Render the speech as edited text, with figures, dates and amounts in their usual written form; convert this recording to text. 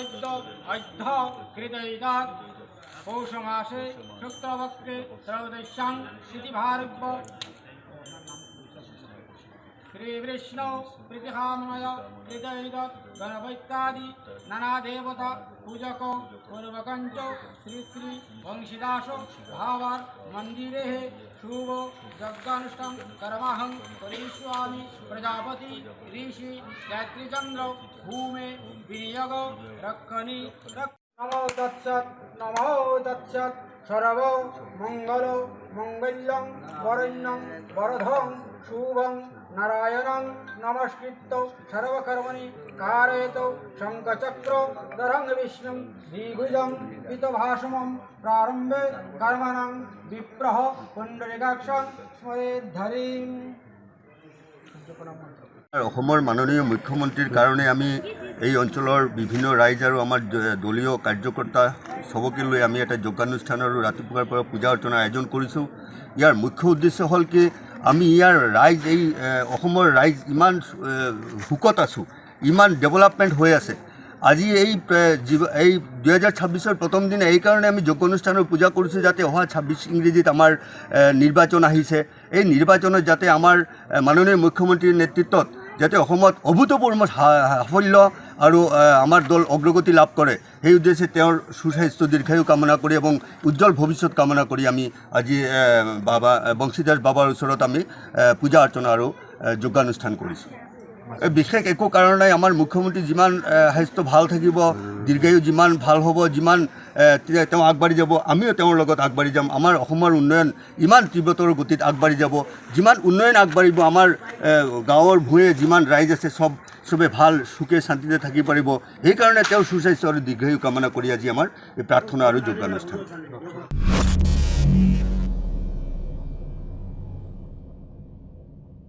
वैद्य अद्ध कृतैदात् पौषमासे शुक्लपक्षे त्रयोदश्यां तिथिभार्गव श्रीविष्णु प्रीतिकामय कृतैदात् गणपत्यादि नाना देवता पूजक पूर्वकंच श्री श्री वंशीदासो भावार मंदिरे शुभ यज्ञानुष्ठान कर्माहं करिष्यामि प्रजापति ऋषि गायत्रीचंद्र भूमे विनियोग रक्षणी नमो तत्सत् सर्व मंगल मंगल्यं वरण्यं वरदं शुभं नारायणं नमस्कृत्य सर्वकर्मणि कारयतो शंखचक्र धरं विष्णुं द्विभुजं पितभाषमं प्रारम्भे कर्मणां विप्रः पुण्डरीकाक्षं स्मरेद्धरिम्। অসমৰ মাননীয় মুখ্যমন্ত্ৰীৰ কাৰণে আমি এই অঞ্চলৰ বিভিন্ন ৰাইজ আৰু আমাৰ দলীয় কাৰ্যকৰ্তা সবকে লৈ আমি এটা যোগানুষ্ঠান আৰু ৰাতিপুৱাৰ পৰা পূজা অৰ্চনাৰ আয়োজন কৰিছোঁ। ইয়াৰ মুখ্য উদ্দেশ্য হ'ল কি আমি ইয়াৰ ৰাইজ এই অসমৰ ৰাইজ ইমান সুখত আছোঁ, ইমান ডেভেলপমেণ্ট হৈ আছে। আজি এই 2026-ৰ প্ৰথম দিনা এইকাৰণে আমি যোগানুষ্ঠানৰ পূজা কৰিছোঁ যাতে অহা 26 ইংৰাজীত আমাৰ নিৰ্বাচন আহিছে। এই নিৰ্বাচনত যাতে আমাৰ মাননীয় মুখ্যমন্ত্ৰীৰ নেতৃত্বত যাতে অসমত অভূতপূৰ্ব সাফল্য আৰু আমাৰ দল অগ্ৰগতি লাভ কৰে সেই উদ্দেশ্যে তেওঁৰ সুস্বাস্থ্য দীৰ্ঘায়ু কামনা কৰি এবং উজ্জ্বল ভৱিষ্যত কামনা কৰি আমি আজি বাবা বংশীদাস বাবাৰ ওচৰত আমি পূজা অৰ্চনা আৰু যোগানুষ্ঠান কৰিছোঁ। বিশেষ একো কাৰণ নাই। আমাৰ মুখ্যমন্ত্ৰী যিমান স্বাস্থ্য ভাল থাকিব, দীৰ্ঘায়ু যিমান ভাল হ'ব, যিমান তেওঁ আগবাঢ়ি যাব, আমিও তেওঁৰ লগত আগবাঢ়ি যাম। আমাৰ অসমৰ উন্নয়ন ইমান তীব্ৰতৰ গতিত আগবাঢ়ি যাব। যিমান উন্নয়ন আগবাঢ়িব আমাৰ গাঁৱৰ ভূঞে যিমান ৰাইজ আছে চবে ভাল সুখে শান্তিতে থাকিব পাৰিব। সেইকাৰণে তেওঁৰ সুস্বাস্থ্য আৰু দীৰ্ঘায়ু কামনা কৰি আজি আমাৰ এই প্ৰাৰ্থনা আৰু যোগানুষ্ঠান।